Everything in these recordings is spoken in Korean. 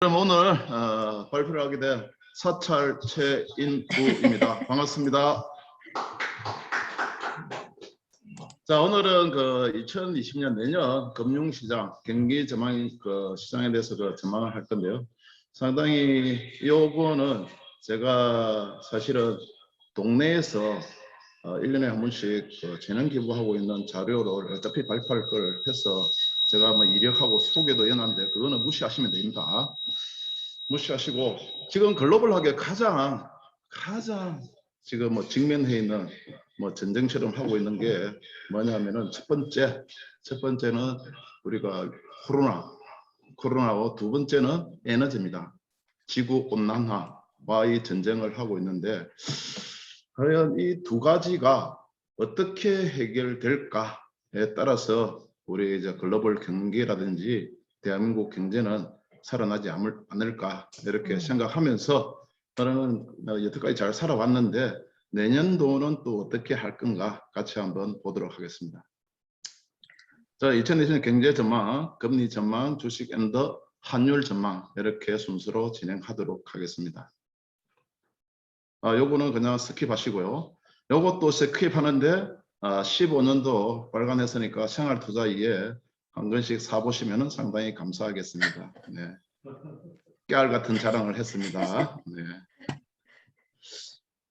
그럼 오늘 발표를 하게 된 사찰 최인우입니다. 반갑습니다. 자, 오늘은 2020년 내년 금융시장 경기 전망 시장에 대해서 전망을 할 건데요. 상당히 요거는 제가 사실은 동네에서 1년에 한 번씩 재능 기부하고 있는 자료를 어차피 발표할 걸 해서 제가 이력하고 소개도 연한데 그거는 무시하시면 됩니다. 무시하시고 지금 글로벌하게 가장 지금 직면해 있는 전쟁처럼 하고 있는 게 뭐냐면은 첫 번째는 우리가 코로나고 두 번째는 에너지입니다. 지구 온난화와의 전쟁을 하고 있는데 과연 이 두 가지가 어떻게 해결될까에 따라서 우리 이제 글로벌 경기라든지 대한민국 경제는 살아나지 않을까 이렇게 생각하면서 저는 여태까지 잘 살아왔는데 내년도는 또 어떻게 할 건가 같이 한번 보도록 하겠습니다. 자, 2020년 경제 전망, 금리 전망, 주식 앤더 환율 전망 이렇게 순서로 진행하도록 하겠습니다. 요거는 그냥 스킵하시고요. 요것도 스킵하는데 15년도 빨간했으니까 생활투자 이에 한 권씩 사보시면 상당히 감사하겠습니다. 네. 깨알 같은 자랑을 했습니다. 네.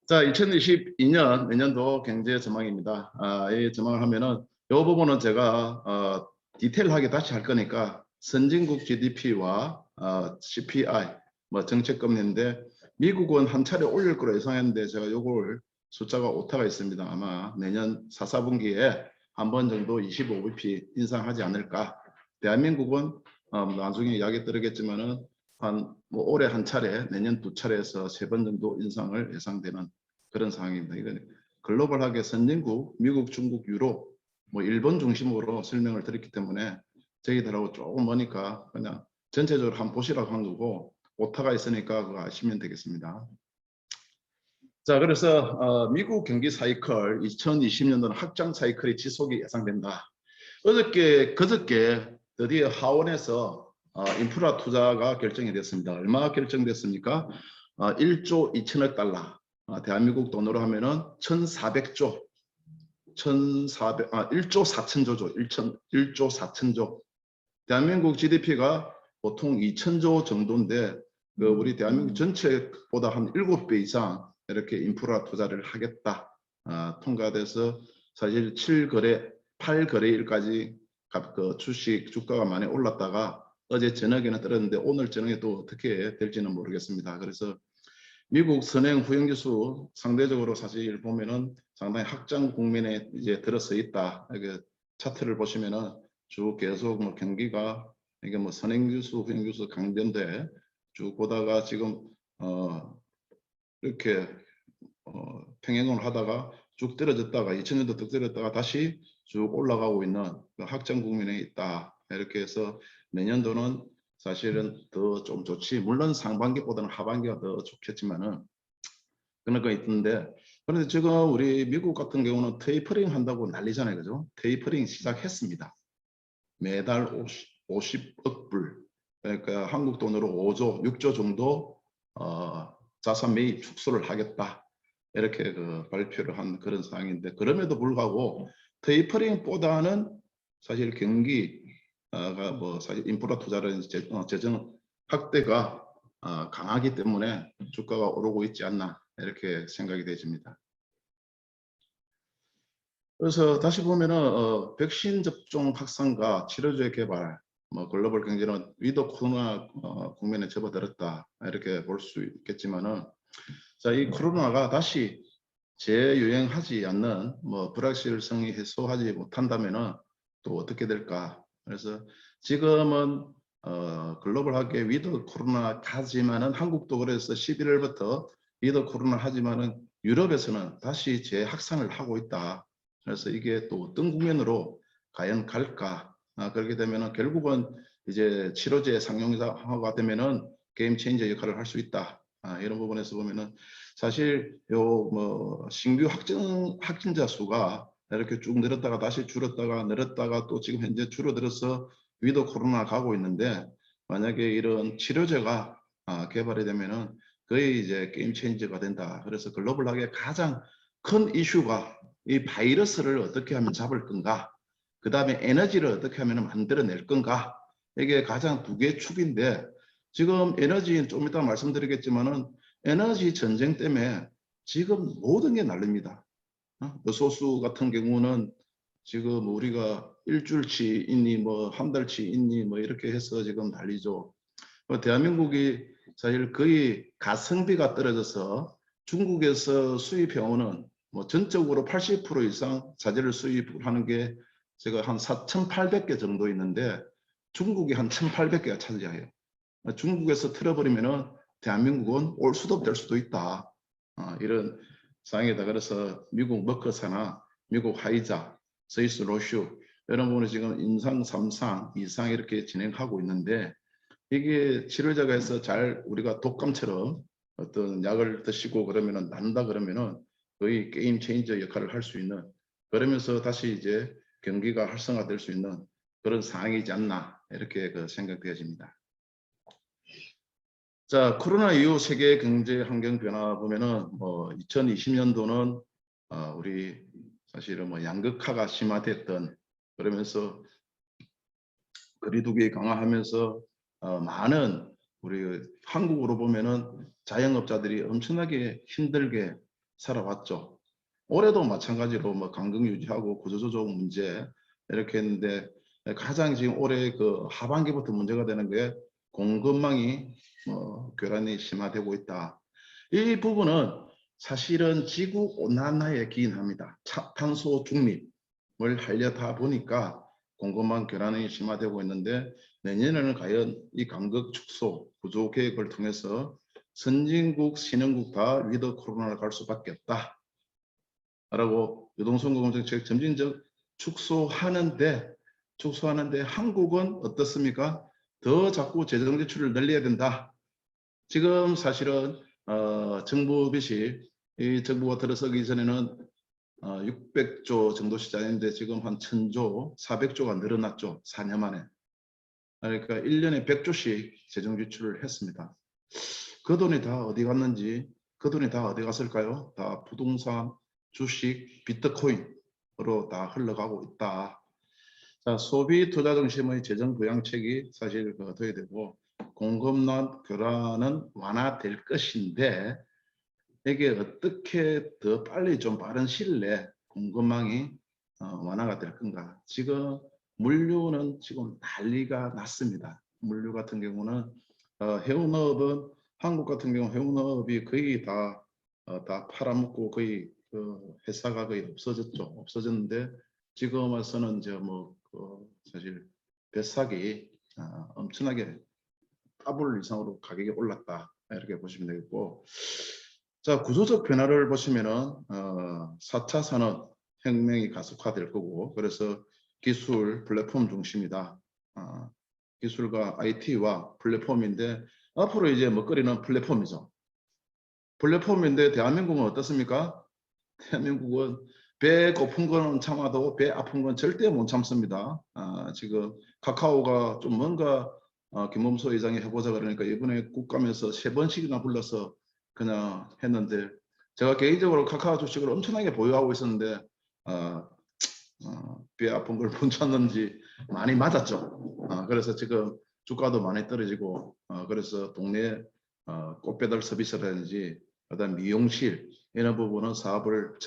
자, 2022년 내년도 경제 전망입니다. 이 전망을 하면은 이 부분은 제가 디테일하게 다시 할 거니까 선진국 GDP와 CPI 정책금리인데 미국은 한 차례 올릴 거로 예상했는데 제가 요걸 숫자가 오타가 있습니다. 아마 내년 4분기에 한 번 정도 25bp 인상하지 않을까. 대한민국은 나중에 이야기 들으겠지만은 올해 한 차례, 내년 두 차례에서 3번 정도 인상을 예상되는 그런 상황입니다. 이건 글로벌하게 선진국, 미국, 중국, 유럽, 일본 중심으로 설명을 드렸기 때문에 저희들하고 조금 머니까 그냥 전체적으로 한번 보시라고 한 거고 오타가 있으니까 그거 아시면 되겠습니다. 자, 그래서 미국 경기 사이클 2020년도는 확장 사이클이 지속이 예상된다. 그저께 드디어 하원에서 인프라 투자가 결정이 됐습니다. 얼마 결정됐습니까? 1조 2천억 달러. 대한민국 돈으로 하면은 1,400조. 1조 4천조죠. 1조 4천조. 대한민국 GDP가 보통 2천조 정도인데 우리 대한민국 전체보다 한 7배 이상 이렇게 인프라 투자를 하겠다. 통과돼서 사실 8거래일까지 주식 주가가 많이 올랐다가 어제 저녁에는 떨어졌는데 오늘 저녁에 또 어떻게 될지는 모르겠습니다. 그래서 미국 선행 후행지수 상대적으로 사실 보면은 상당히 확장 국면에 이제 들어서 있다. 이게 차트를 보시면은 쭉 계속 경기가 이게 선행지수 후행지수 강변대 쭉 보다가 지금 이렇게 평행을 하다가 쭉 떨어졌다가 2000년도 더 떨어졌다가 다시 쭉 올라가고 있는 확장 국면에 있다. 이렇게 해서 내년도는 사실은 더 좀 좋지. 물론 상반기보다는 하반기가 더 좋겠지만은 그런 거 있던데 그런데 지금 우리 미국 같은 경우는 테이퍼링 한다고 난리잖아요. 그죠? 테이퍼링 시작했습니다. 매달 50억 불. 그러니까 한국 돈으로 5조, 6조 정도 자산 매입 축소를 하겠다. 이렇게 발표를 한 그런 상황인데 그럼에도 불구하고 테이퍼링보다는 사실 경기가 사실 인프라 투자라든지 재정 확대가 강하기 때문에 주가가 오르고 있지 않나 이렇게 생각이 되집니다. 그래서 다시 보면은 백신 접종 확산과 치료제 개발, 글로벌 경제는 위드 코로나 국면에 접어들었다 이렇게 볼 수 있겠지만은 자, 이 코로나가 다시 재유행하지 않는 불확실성이 해소하지 못한다면은 또 어떻게 될까? 그래서 지금은 글로벌하게 위드 코로나 하지만은 한국도 그래서 11월부터 위드 코로나 하지만은 유럽에서는 다시 재확산을 하고 있다. 그래서 이게 또 어떤 국면으로 과연 갈까? 그렇게 되면은 결국은 이제 치료제 상용화가 되면은 게임 체인저 역할을 할 수 있다. 이런 부분에서 보면은 사실 요 신규 확진자 수가 이렇게 쭉 늘었다가 다시 줄었다가 늘었다가 또 지금 현재 줄어들어서 위드 코로나 가고 있는데 만약에 이런 치료제가 개발이 되면은 거의 이제 게임 체인저가 된다. 그래서 글로벌하게 가장 큰 이슈가 이 바이러스를 어떻게 하면 잡을 건가, 그 다음에 에너지를 어떻게 하면 만들어낼 건가, 이게 가장 두 개의 축인데, 지금 에너지는 좀 이따 말씀드리겠지만은 에너지 전쟁 때문에 지금 모든 게 난립니다. 여소수 같은 경우는 지금 우리가 일주일치 있니 뭐 한 달치 있니 뭐 이렇게 해서 지금 난리죠. 대한민국이 사실 거의 가성비가 떨어져서 중국에서 수입해오는 뭐 전적으로 80% 이상 자재를 수입하는 게 제가 한 4,800개 정도 있는데 중국이 한 1,800개가 차지해요. 중국에서 틀어버리면은 대한민국은 올 수도 없을 수도 있다. 이런 상황이다. 그래서 미국 머커사나 미국 화이자, 스위스 로슈 이런 부분을 지금 임상 3상, 2상 이렇게 진행하고 있는데, 이게 치료제가 해서 잘 우리가 독감처럼 어떤 약을 드시고 그러면은 난다 그러면은 거의 게임 체인저 역할을 할 수 있는, 그러면서 다시 이제 경기가 활성화될 수 있는 그런 상황이지 않나 이렇게 생각되어집니다. 자, 코로나 이후 세계 경제 환경 변화 보면은 2020년도는 우리 사실은 양극화가 심화됐던, 그러면서 거리두기 강화하면서 많은 우리 한국으로 보면은 자영업자들이 엄청나게 힘들게 살아왔죠. 올해도 마찬가지로 강경 유지하고 구조조정 문제 이렇게 했는데, 가장 지금 올해 하반기부터 문제가 되는 게 공급망이 교란이 심화되고 있다. 이 부분은 사실은 지구 온난화에 기인합니다. 탄소 중립을 하려다 보니까 공급망 교란이 심화되고 있는데, 내년에는 과연 이 간극 축소 구조 계획을 통해서 선진국, 신흥국 다 위드 코로나를 갈 수밖에 없다 라고 유동성공정책 점진적 축소하는데 한국은 어떻습니까? 더 자꾸 재정 지출을 늘려야 된다. 지금 사실은 정부 빚이, 이 정부가 들어서기 전에는 600조 정도 시장인데 지금 한 1000조, 400조가 늘어났죠. 4년 만에. 그러니까 1년에 100조씩 재정 지출을 했습니다. 그 돈이 다 어디 갔는지, 그 돈이 다 어디 갔을까요? 다 부동산, 주식, 비트코인으로 다 흘러가고 있다. 자, 소비 투자 중심의 재정 부양책이 사실 둬야 되고, 공급난 교란은 완화될 것인데, 이게 어떻게 더 빨리 좀 빠른 시일 내에 공급망이 완화가 될 건가. 지금 물류는 지금 난리가 났습니다. 물류 같은 경우는 해운업은, 한국 같은 경우 해운업이 거의 다 팔아먹고 거의 회사가 거의 없어졌죠. 없어졌는데 지금 와서는 이제 사실 배삭이 엄청나게 더블 이상으로 가격이 올랐다 이렇게 보시면 되겠고, 자, 구조적 변화를 보시면은 4차 산업 혁명이 가속화될 거고, 그래서 기술 플랫폼 중심이다. 기술과 IT와 플랫폼인데, 앞으로 이제 먹거리는 플랫폼이죠. 플랫폼인데 대한민국은 어떻습니까? 대한민국은 배 고픈 거는 참아도 배 아픈 건 절대 못 참습니다. 지금 카카오가 좀 뭔가 김범수 회장이 해보자 그러니까 이번에 국감에서 3번씩이나 불러서 그냥 했는데, 제가 개인적으로 카카오 주식을 엄청나게 보유하고 있었는데 배 아픈 걸 못 참는지 많이 맞았죠. 그래서 지금 주가도 많이 떨어지고, 그래서 동네 꽃배달 서비스라든지 그다음 미용실 이런 부분은 사업을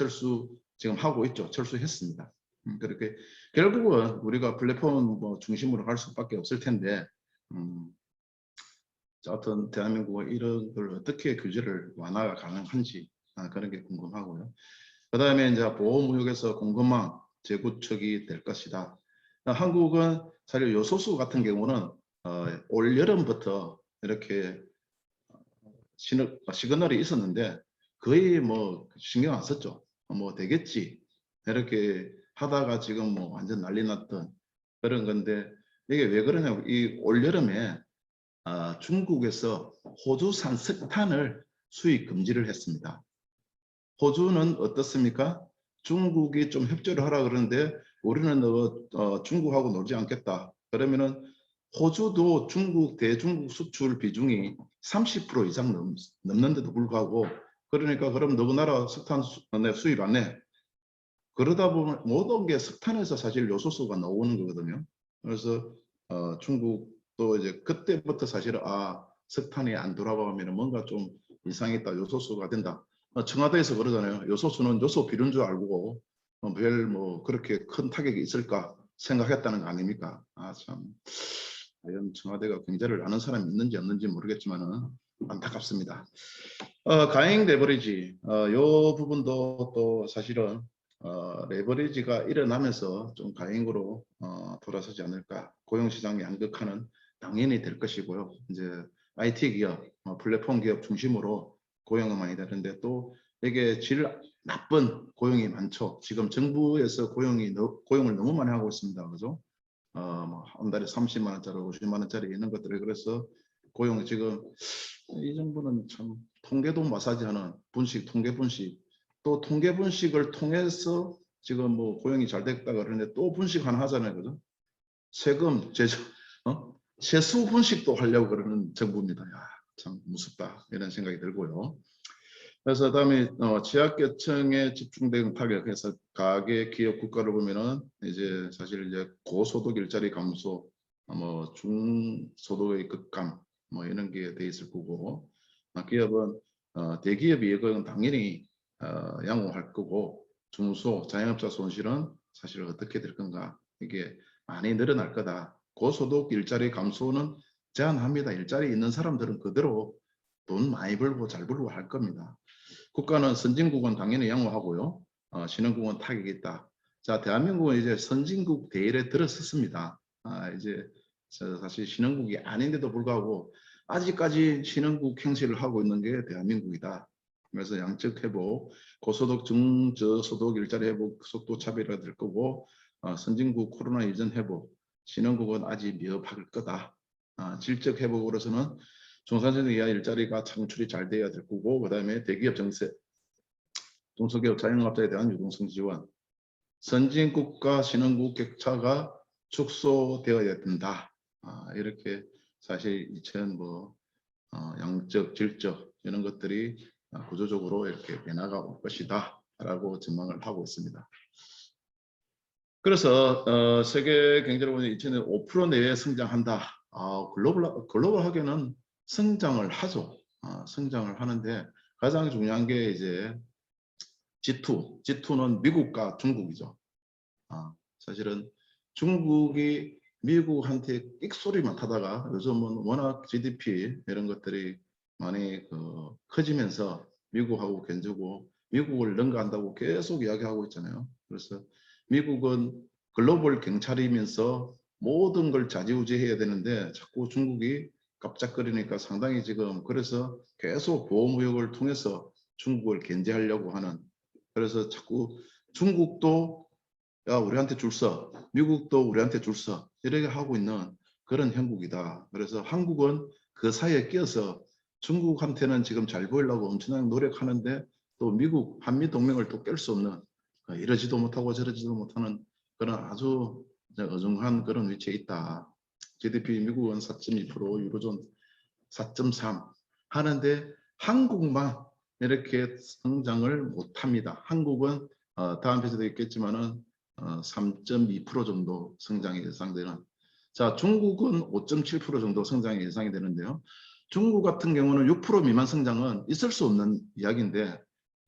지금 하고 있죠. 철수했습니다. 그렇게 결국은 우리가 플랫폼 중심으로 갈 수밖에 없을 텐데, 어떤 대한민국은 이런 걸 어떻게 규제를 완화가 가능한지 그런 게 궁금하고요. 그 다음에 이제 보호무역에서 공급망 재구축이 될 것이다. 한국은 사실 요소수 같은 경우는 올 여름부터 이렇게 시그널이 있었는데 거의 신경 안 썼죠. 되겠지 이렇게 하다가 지금 완전 난리 났던 그런 건데, 이게 왜 그러냐고, 이 올여름에 중국에서 호주산 석탄을 수입 금지를 했습니다. 호주는 어떻습니까? 중국이 좀 협조를 하라 그러는데 우리는 중국하고 놀지 않겠다. 그러면은 호주도 중국 대중국 수출 비중이 30% 이상 넘는데도 불구하고, 그러니까 그럼 너희 나라 석탄 수입 안 내. 그러다 보면 모든 게 석탄에서 사실 요소수가 나오는 거거든요. 그래서 중국도 이제 그때부터 사실은 석탄이 안 돌아가면 뭔가 좀 이상했다, 요소수가 된다. 청와대에서 그러잖아요. 요소수는 요소 비료인 줄 알고 별 뭐 그렇게 큰 타격이 있을까 생각했다는 거 아닙니까? 참 과연 청와대가 경제를 아는 사람이 있는지 없는지 모르겠지만은 안타깝습니다. 가행 레버리지, 요 부분도 또 사실은 레버리지가 일어나면서 좀 가행으로 돌아서지 않을까. 고용시장이 양극화는 당연히 될 것이고요. 이제 IT 기업, 플랫폼 기업 중심으로 고용은 많이 되는데, 또 이게 질 나쁜 고용이 많죠. 지금 정부에서 고용을 너무 많이 하고 있습니다. 그죠? 한 달에 30만 원짜리, 50만 원짜리 이런 것들을. 그래서 고용 지금 이 정부는 참 통계도 마사지하는 분식, 통계 분식, 또 통계 분식을 통해서 지금 뭐 고용이 잘 됐다 그러는데 또 분식 하나 하잖아요. 그죠? 세금, 제조, 세수 분식도 하려고 그러는 정부입니다. 야, 참 무섭다 이런 생각이 들고요. 그래서 다음에 취약계층에 집중된 타격해서 가계, 기업, 국가를 보면은 이제 사실 이제 고소득 일자리 감소, 뭐 중소득의 급감, 뭐 이런 게 돼 있을 거고, 기업은 대기업 이익은 당연히 양호할 거고, 중소 자영업자 손실은 사실 어떻게 될 건가, 이게 많이 늘어날 거다. 고소득 일자리 감소는 제한합니다. 일자리 있는 사람들은 그대로 돈 많이 벌고 잘 벌고 할 겁니다. 국가는 선진국은 당연히 양호하고요. 신흥국은 타격이 있다. 자, 대한민국은 이제 선진국 대열에 들어섰습니다. 이제 사실 신흥국이 아닌데도 불구하고 아직까지 신흥국 행세를 하고 있는 게 대한민국이다. 그래서 양적 회복, 고소득 중저소득 일자리 회복 속도 차별화가 될 거고, 선진국 코로나 이전 회복, 신흥국은 아직 미흡할 거다. 질적 회복으로서는 중산층 이하 일자리가 창출이 잘 돼야 될 거고, 그 다음에 대기업 정세, 중소기업 자영업자에 대한 유동성 지원, 선진국과 신흥국 격차가 축소되어야 된다. 이렇게 사실 양적, 질적 이런 것들이 구조적으로 이렇게 변화가 올 것이다 라고 전망을 하고 있습니다. 그래서 세계 경제를 보면 2000년 5% 내외 성장한다. 글로벌하게는 성장을 하죠. 성장을 하는데 가장 중요한 게 이제 G2는 미국과 중국이죠. 사실은 중국이 미국한테 끽소리만 타다가 요즘은 워낙 GDP 이런 것들이 많이 커지면서 미국하고 견주고 미국을 능가한다고 계속 이야기하고 있잖아요. 그래서 미국은 글로벌 경찰이면서 모든 걸 좌지우지해야 되는데 자꾸 중국이 깜짝거리니까 상당히 지금, 그래서 계속 보호무역을 통해서 중국을 견제하려고 하는, 그래서 자꾸 중국도 야 우리한테 줄 서, 미국도 우리한테 줄 서, 이렇게 하고 있는 그런 형국이다. 그래서 한국은 그 사이에 끼어서 중국한테는 지금 잘 보이려고 엄청나게 노력하는데 또 미국 한미 동맹을 또 깰 수 없는, 이러지도 못하고 저러지도 못하는 그런 아주 어중한 그런 위치에 있다. GDP 미국은 4.2%, 유로존 4.3 하는데 한국만 이렇게 성장을 못합니다. 한국은 다음 페이지도 있겠지만은 3.2% 정도 성장이 예상되는. 자, 중국은 5.7% 정도 성장이 예상이 되는데요. 중국 같은 경우는 6% 미만 성장은 있을 수 없는 이야기인데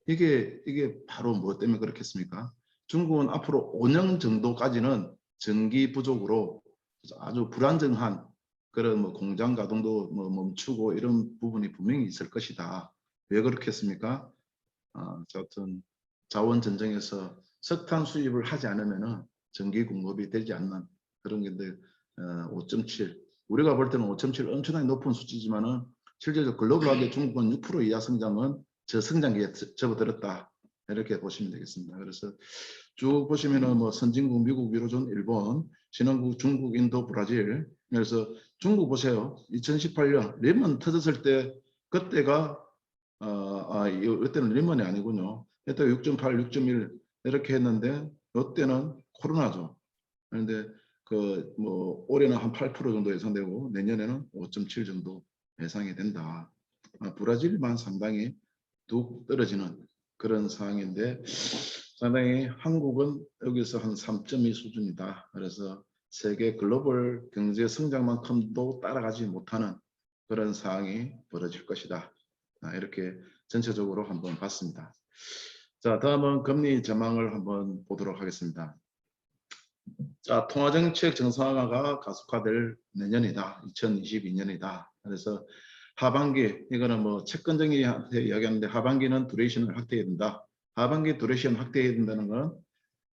이게 바로 뭐 때문에 그렇겠습니까? 중국은 앞으로 5년 정도까지는 전기 부족으로 아주 불안정한 그런 뭐 공장 가동도 뭐 멈추고 이런 부분이 분명히 있을 것이다. 왜 그렇겠습니까? 어떤 자원 전쟁에서 석탄 수입을 하지 않으면은 전기 공급이 되지 않는 그런 건데 5.7, 우리가 볼 때는 5.7 엄청나게 높은 수치지만은 실제로 글로벌하게 중국은 6% 이하 성장은 저성장기에 접어들었다, 이렇게 보시면 되겠습니다. 그래서 쭉 보시면은 뭐 선진국 미국, 유로존, 일본, 신흥국 중국, 인도, 브라질. 그래서 중국 보세요. 2018년 리먼 터졌을 때 그때가 이때는 리먼이 아니군요. 이때 6.8, 6.1 이렇게 했는데 이때는 코로나죠. 그런데 뭐 올해는 한 8% 정도 예상되고 내년에는 5.7 정도 예상이 된다. 브라질만 상당히 뚝 떨어지는 그런 상황인데 상당히 한국은 여기서 한 3.2 수준이다. 그래서 세계 글로벌 경제 성장만큼도 따라가지 못하는 그런 상황이 벌어질 것이다. 이렇게 전체적으로 한번 봤습니다. 자, 다음은 금리 전망을 한번 보도록 하겠습니다. 자, 통화정책 정상화가 가속화될 내년이다. 2022년이다. 그래서 하반기, 이거는 뭐 채권정리한테 이야기하는데 하반기는 두레이션을 확대해야 된다. 하반기 두레이션 확대해야 된다는 건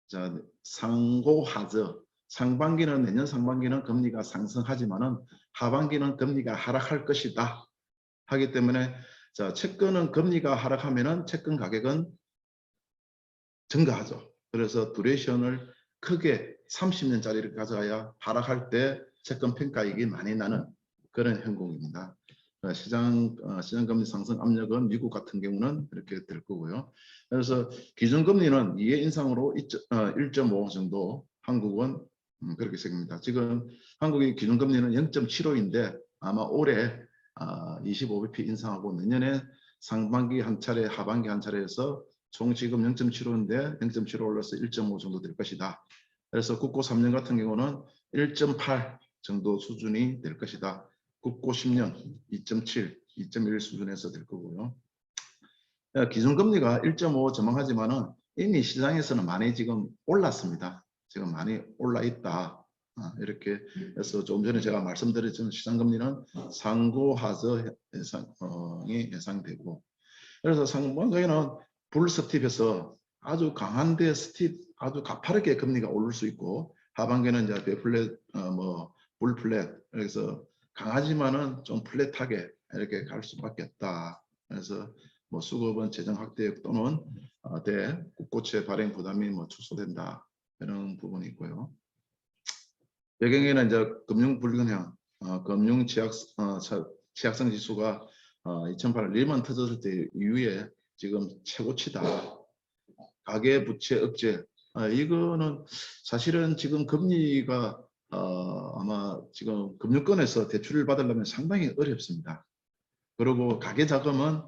자, 상고하저. 상반기는 내년 상반기는 금리가 상승하지만은 하반기는 금리가 하락할 것이다. 하기 때문에 자, 채권은 금리가 하락하면은 채권 가격은 증가하죠. 그래서 두레이션을 크게 30년짜리를 가져야 하락할 때 채권 평가이익이 많이 나는 그런 형국입니다. 시장금리 상승 압력은 미국 같은 경우는 이렇게 될 거고요. 그래서 기준금리는 2회 인상으로 1.5 정도, 한국은 그렇게 생깁니다. 지금 한국의 기준금리는 0.75인데 아마 올해 25bp 인상하고 내년에 상반기 한 차례, 하반기 한 차례에서 총 지금 0.75인데 0.75 올라서 1.5 정도 될 것이다. 그래서 국고 3년 같은 경우는 1.8 정도 수준이 될 것이다. 국고 10년 2.7, 2.1 수준에서 될 거고요. 기준금리가 1.5 전망하지만은 이미 시장에서는 많이 지금 올랐습니다. 지금 많이 올라 있다. 이렇게 해서 조금 전에 제가 말씀드렸지만 시장금리는 상고하저 예상이 예상되고, 그래서 상반기에는 불 스팁에서 아주 강한데 스팁 아주 가파르게 금리가 오를 수 있고, 하반기는 이제 베플랫 불 플랫, 그래서 강하지만은 좀 플랫하게 이렇게 갈 수밖에 없다. 그래서 뭐 수급은 재정 확대 또는 국고채 발행 부담이 뭐 축소된다, 이런 부분이 있고요. 배경에는 이제 금융 불균형, 금융 취약성 지수가 2008년 리먼 터졌을 때 이후에 지금 최고치다. 가계 부채 억제, 이거는 사실은 지금 금리가 아마 지금 금융권에서 대출을 받으려면 상당히 어렵습니다. 그리고 가계 자금은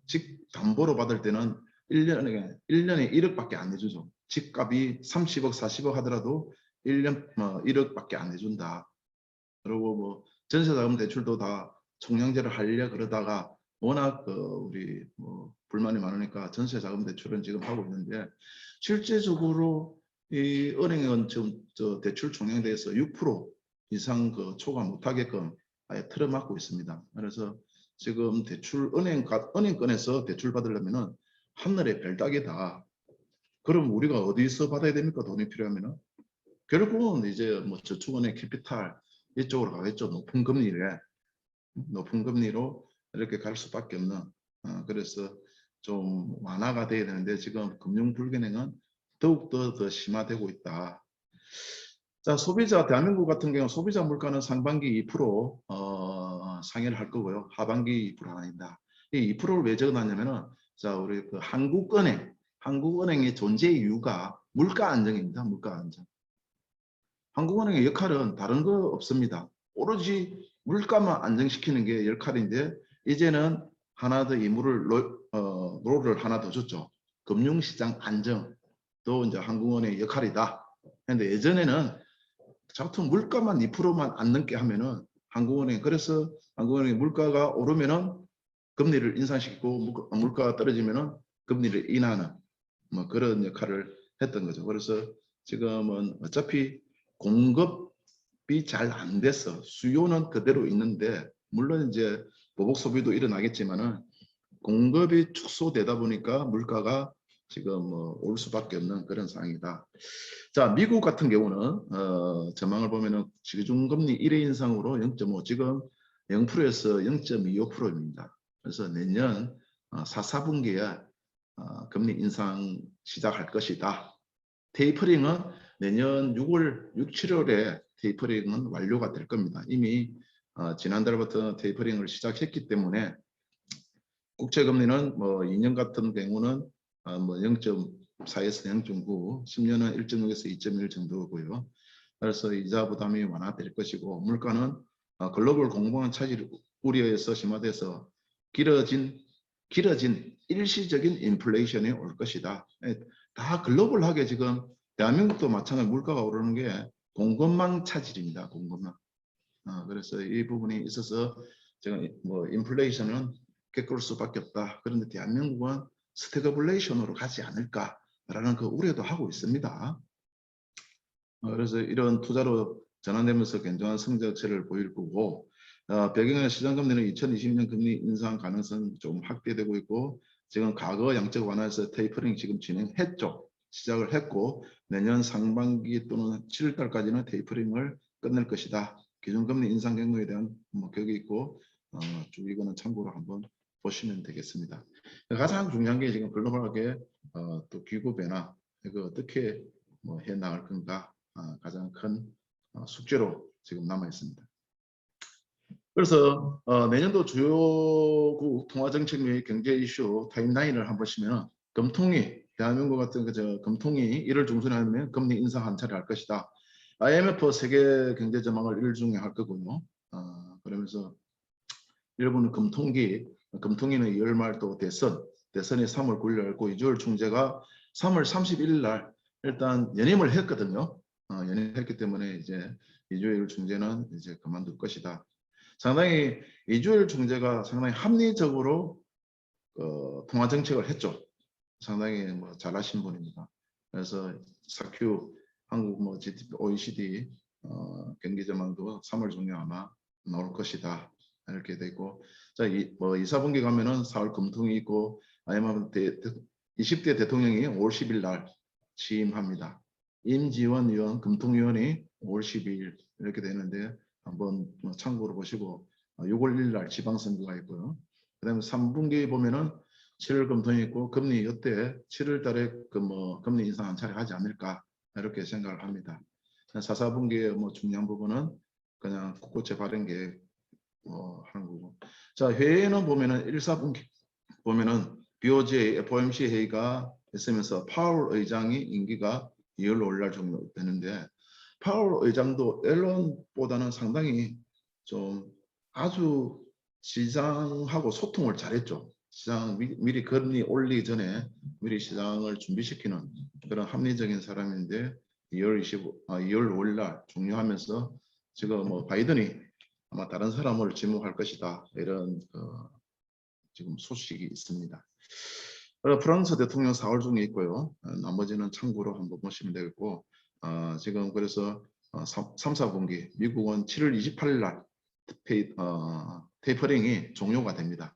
집 담보로 받을 때는 1년에 1억밖에 안 내주죠. 집값이 30억, 40억 하더라도 1년 1억밖에 안 내준다. 그리고 뭐 전세자금 대출도 다 총량제를 하려 그러다가 워낙 우리 불만이 많으니까 전세자금 대출은 지금 하고 있는데, 실제적으로 이 은행은 지금 대출 총량대에서 6% 이상 초과 못하게끔 아예 틀어막고 있습니다. 그래서 지금 대출 은행권에서 대출 받으려면은 하늘의 별 따기다. 그럼 우리가 어디서 받아야 됩니까? 돈이 필요하면은 결국은 이제 뭐 저축은행 캐피탈 이쪽으로 가겠죠. 높은 금리로 이렇게 갈 수밖에 없는, 그래서 좀 완화가 돼야 되는데 지금 금융 불균형은 더욱더 더 심화되고 있다. 자, 소비자, 대한민국 같은 경우 소비자 물가는 상반기 2% 상회를 할 거고요. 하반기 2% 아닙니다. 이 2%를 왜 적어놨냐면은, 자, 우리 그 한국은행의 존재 이유가 물가 안정입니다. 물가 안정. 한국은행의 역할은 다른 거 없습니다. 오로지 물가만 안정시키는 게 역할인데, 이제는 하나 더 임무를 롤을 하나 더 줬죠. 금융시장 안정도 이제 한국은행의 역할이다. 그런데 예전에는 자꾸 물가만 2%만 안 넘게 하면은 그래서 한국은행이 물가가 오르면은 금리를 인상시키고 물가가 떨어지면은 금리를 인하는 뭐 그런 역할을 했던 거죠. 그래서 지금은 어차피 공급이 잘 안 돼서 수요는 그대로 있는데, 물론 이제 보복 소비도 일어나겠지만은 공급이 축소되다 보니까 물가가 지금 올 수밖에 없는 그런 상황이다. 자, 미국 같은 경우는 전망을 보면은 기준금리 1회 인상으로 0.5, 지금 0%에서 0.25%입니다. 그래서 내년 4분기에 금리 인상 시작할 것이다. 테이퍼링은 내년 6, 7월에 테이퍼링은 완료가 될 겁니다. 이미 지난달부터 테이퍼링을 시작했기 때문에 국채금리는 뭐 2년 같은 경우는 뭐 0.4에서 0.9, 10년은 1.6에서 2.1 정도고요. 그래서 이자 부담이 완화될 것이고 물가는 글로벌 공급망 차질 우려에서 심화돼서 길어진 일시적인 인플레이션이 올 것이다. 다 글로벌하게 지금 대한민국도 마찬가지 물가가 오르는 게 공급망 차질입니다. 공급망. 그래서 이 부분이 있어서 제가 뭐 인플레이션은 겪을 수밖에 없다. 그런데 대한민국은 스태그플레이션으로 가지 않을까라는 그 우려도 하고 있습니다. 그래서 이런 투자로 전환되면서 굉장한 성장세를 보일 거고 배경의 시장금리는 2020년 금리 인상 가능성 좀 확대되고 있고 지금 과거 양적 완화에서 테이퍼링 지금 진행했죠. 시작을 했고 내년 상반기 또는 7월달까지는 테이퍼링을 끝낼 것이다. 기준금리 인상 경로에 대한 목격이 있고 이거는 참고로 한번 보시면 되겠습니다. 가장 중요한 게 지금 글로벌하게 또 기후 변화 이거 어떻게 해 나갈 건가 가장 큰 숙제로 지금 남아 있습니다. 그래서 내년도 주요국 통화정책 및 경제 이슈 타임라인을 한번 보시면 금통위 대한민국 같은 금통위 1월 중순에 하면 금리 인상 한 차례 할 것이다. IMF 세계 경제 전망을 1월 중에 할 거고요. 그러면서 일본은 금통위는 2월 말 또 대선이 3월 9일 열고 이주열 총재가 3월 31일 날 일단 연임을 했거든요. 연임했기 때문에 이제 이주열 총재는 이제 그만둘 것이다. 상당히 이주열 총재가 상당히 합리적으로 통화 정책을 했죠. 상당히 뭐 잘하신 분입니다. 그래서 사큐 한국 뭐 GDP, OECD 경기 전망도 3월 중에 아마 나올 것이다. 이렇게 돼 있고, 자, 뭐 2, 4분기 가면은 4월 금통이 있고, 아니면 20대 대통령이 5월 10일 날 취임합니다. 임지원 의원, 금통위원이 5월 12일 이렇게 되는데 한번 참고로 보시고 6월 1일 날 지방선거가 있고요. 그다음에 3분기 보면은 7월 금통이 있고 금리 이때 7월 달에 금리 인상 한 차례 하지 않을까 이렇게 생각을 합니다. 4, 4분기의 뭐 중요한 부분은 그냥 국고채 발행 계획 하는 거고. 자, 회의는 보면은 1, 4분기 보면은 BOJ, FOMC 회의가 있으면서 파월 의장이 임기가 2월 5일 날 정도 되는데 파월 의장도 앨런보다는 상당히 좀 아주 시장하고 소통을 잘했죠. 시장 미리 금리 올리기 전에 미리 시장을 준비시키는 그런 합리적인 사람인데 2월 5일 날 종료하면서 지금 뭐 바이든이 아마 다른 사람을 지목할 것이다 이런 지금 소식이 있습니다. 프랑스 대통령 4월 중에 있고요. 나머지는 참고로 한번 보시면 되겠고 지금 그래서 3, 4분기 미국은 7월 28일 날 테이퍼링이 종료가 됩니다.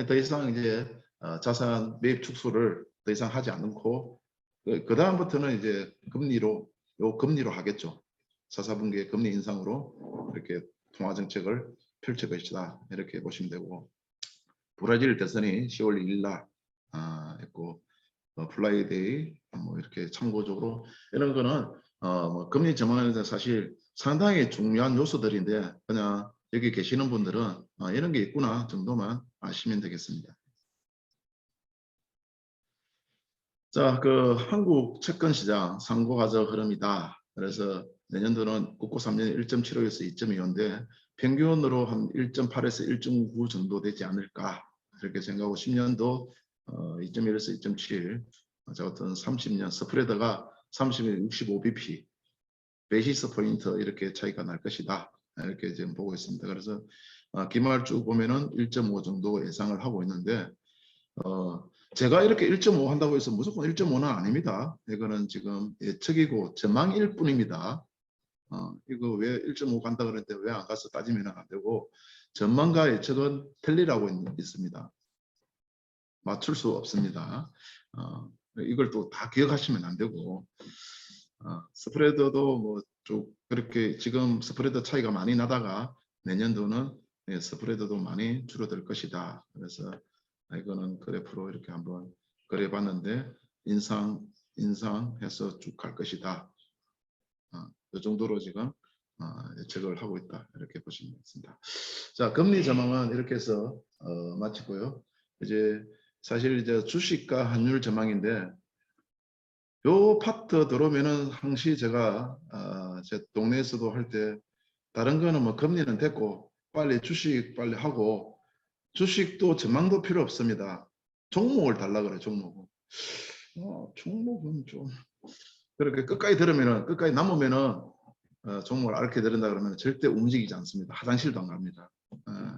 더 이상 이제 자산 매입 축소를 더 이상 하지 않고 그 다음부터는 이제 금리로 하겠죠. 4, 4분기에 금리 인상으로 이렇게 통화 정책을 펼칠 것이다 이렇게 보시면 되고 브라질 대선이 10월 2일 날 있고 플라이데이 뭐 이렇게 참고적으로 이런 거는 뭐 금리 전망에 대해서 사실 상당히 중요한 요소들인데 그냥 여기 계시는 분들은 이런 게 있구나 정도만 아시면 되겠습니다. 자, 한국 채권 시장 상고 가적 흐름이다. 그래서 내년도는 국고 3년 1.75에서 2.25인데 평균으로 한 1.8에서 1.9 정도 되지 않을까 이렇게 생각하고 10년도 2.1에서 2.7 저 같은 30년 스프레드가 30년 65bp 베이시스 포인트 이렇게 차이가 날 것이다 이렇게 지금 보고 있습니다. 그래서 기말 쭉 보면은 1.5 정도 예상을 하고 있는데 제가 이렇게 1.5 한다고 해서 무조건 1.5는 아닙니다. 이거는 지금 예측이고 전망일 뿐입니다. 이거 왜 1.5 간다 그랬는데 왜 안 가서 따지면 안 되고 전망과 예측은 틀리라고 있습니다. 맞출 수 없습니다. 이걸 또 다 기억하시면 안 되고 스프레드도 뭐 좀 그렇게 지금 스프레드 차이가 많이 나다가 내년도는 스프레드도 많이 줄어들 것이다. 그래서 이거는 그래프로 이렇게 한번 그려봤는데 인상해서 쭉 갈 것이다. 이 정도로 지금 예측을 하고 있다. 이렇게 보시면 되겠습니다. 자, 금리 전망은 이렇게 해서 마치고요. 이제 사실 이제 주식과 환율 전망인데 요 파트 들어오면은 항시 제가 제 동네에서도 할 때 다른 거는 뭐 금리는 됐고 빨리 주식 빨리 하고 주식도 전망도 필요 없습니다. 종목을 달라 그래 종목은. 종목은 좀 그렇게 끝까지 들으면은 끝까지 남으면은 종목을 앓게 들은다 그러면 절대 움직이지 않습니다. 화장실도 안 갑니다.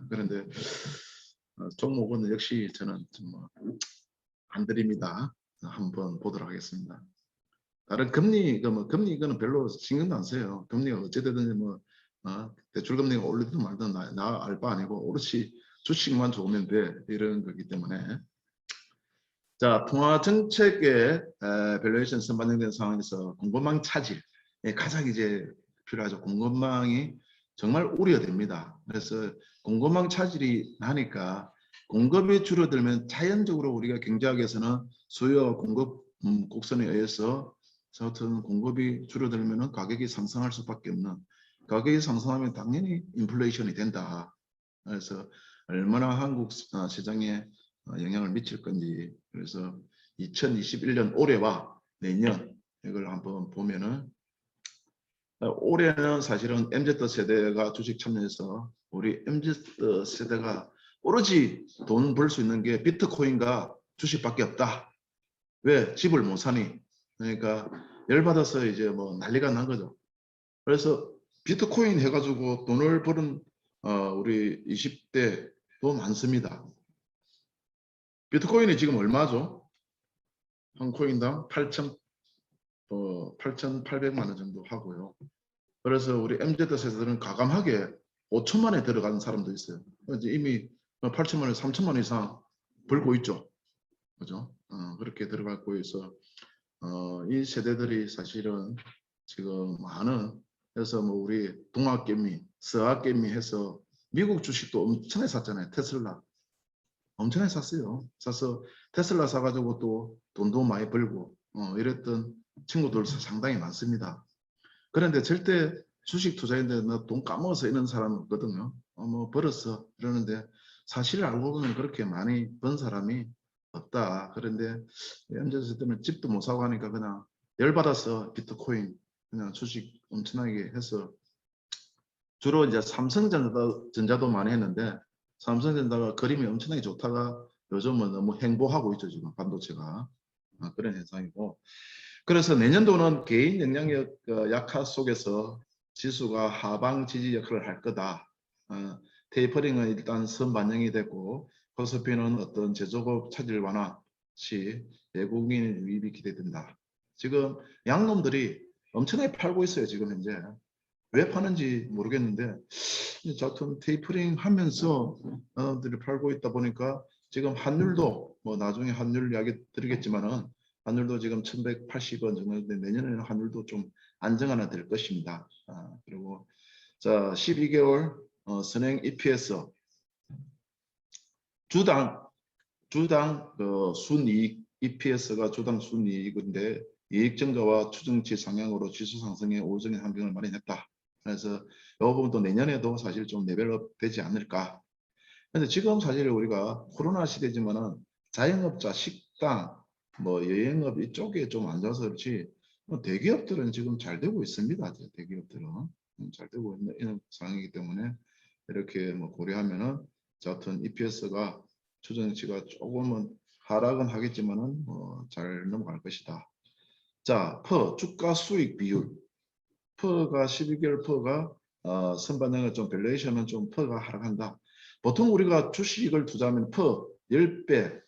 그런데 종목은 역시 저는 안 드립니다. 한번 보도록 하겠습니다. 다른 금리 뭐 금리 이거는 별로 신경도 안 써요. 금리가 어찌되든지 뭐 대출 금리가 올리든 말든 나 알 바 아니고 오롯이 주식만 좋으면 돼 이런 거기 때문에. 자, 통화 정책의 밸류에이션 선반영된 상황에서 공급망 차질 가장 이제 필요하죠. 공급망이 정말 우려됩니다. 그래서 공급망 차질이 나니까 공급이 줄어들면 자연적으로 우리가 경제학에서는 수요와 공급 곡선에 의해서 어떤 공급이 줄어들면 가격이 상승할 수밖에 없는, 가격이 상승하면 당연히 인플레이션이 된다. 그래서 얼마나 한국 시장에 영향을 미칠 건지, 그래서 2021년 올해와 내년 이걸 한번 보면은 올해는 사실은 MZ 세대가 주식 참여해서 우리 MZ 세대가 오로지 돈 벌 수 있는 게 비트코인과 주식밖에 없다. 왜? 집을 못 사니. 그러니까 열받아서 이제 뭐 난리가 난 거죠. 그래서 비트코인 해가지고 돈을 버는 우리 20대도 많습니다. 비트코인이 지금 얼마죠? 한 코인당 8,800만 원 정도 하고요. 그래서 우리 MZ 세대들은 가감하게 5천만 원에 들어가는 사람도 있어요. 이제 이미 8천만 원, 3천만 원 이상 벌고 있죠. 그죠? 그렇게 들어가고 있어. 이 세대들이 사실은 지금 많은, 그래서 뭐 우리 동학개미, 서학개미 해서 미국 주식도 엄청나게 샀잖아요. 테슬라. 엄청나게 샀어요. 사서 테슬라 사가지고 또 돈도 많이 벌고 이랬던 친구들 상당히 많습니다. 그런데 절대 주식 투자인데 너 돈 까먹어서 이런 사람은 없거든요. 뭐 벌었어 이러는데 사실을 알고 보면 그렇게 많이 번 사람이 없다. 그런데 현재에서 때문에 집도 못 사고 하니까 그냥 열받아서 비트코인 그냥 주식 엄청나게 해서 주로 이제 삼성전자도 많이 했는데 삼성전자가 그림이 엄청나게 좋다가 요즘은 너무 행보하고 있죠. 지금 반도체가 그런 현상이고, 그래서 내년도는 개인 영향력 약화 속에서 지수가 하방 지지 역할을 할 거다. 테이퍼링은 일단 선반영이 됐고 코스피는 어떤 제조업 차질 완화 시 외국인 유입이 기대된다. 지금 양놈들이 엄청나게 팔고 있어요. 지금 현재 왜 파는지 모르겠는데 하여튼 테이퍼링 하면서 들이 팔고 있다 보니까 지금 환율도 뭐 나중에 환율 이야기 드리겠지만은 환율도 지금 1180원 정도인데 내년에는 환율도 좀 안정화가 될 것입니다. 그리고 자 12개월 선행 EPS 주당 순이익 EPS가 주당 순이익인데 이익 증가와 추정치 상향으로 지수 상승에 오전의 환경을 마련했다. 그래서 이 부분도 내년에도 사실 좀 레벨업 되지 않을까. 근데 지금 사실 우리가 코로나 시대지만은 자영업자, 식당, 뭐 여행업 이쪽에 좀 안 좋아서 그렇지 대기업들은 지금 잘 되고 있습니다. 대기업들은 잘 되고 있는 상황이기 때문에 이렇게 뭐 고려하면은 저같은 EPS가 추정치가 조금은 하락은 하겠지만은 잘 넘어갈 것이다. 자, 주가 수익 비율. 퍼가 12개월 퍼가 선반영을 좀 밸류에이션은 좀 퍼가 하락한다. 보통 우리가 주식을 투자하면 퍼 10배,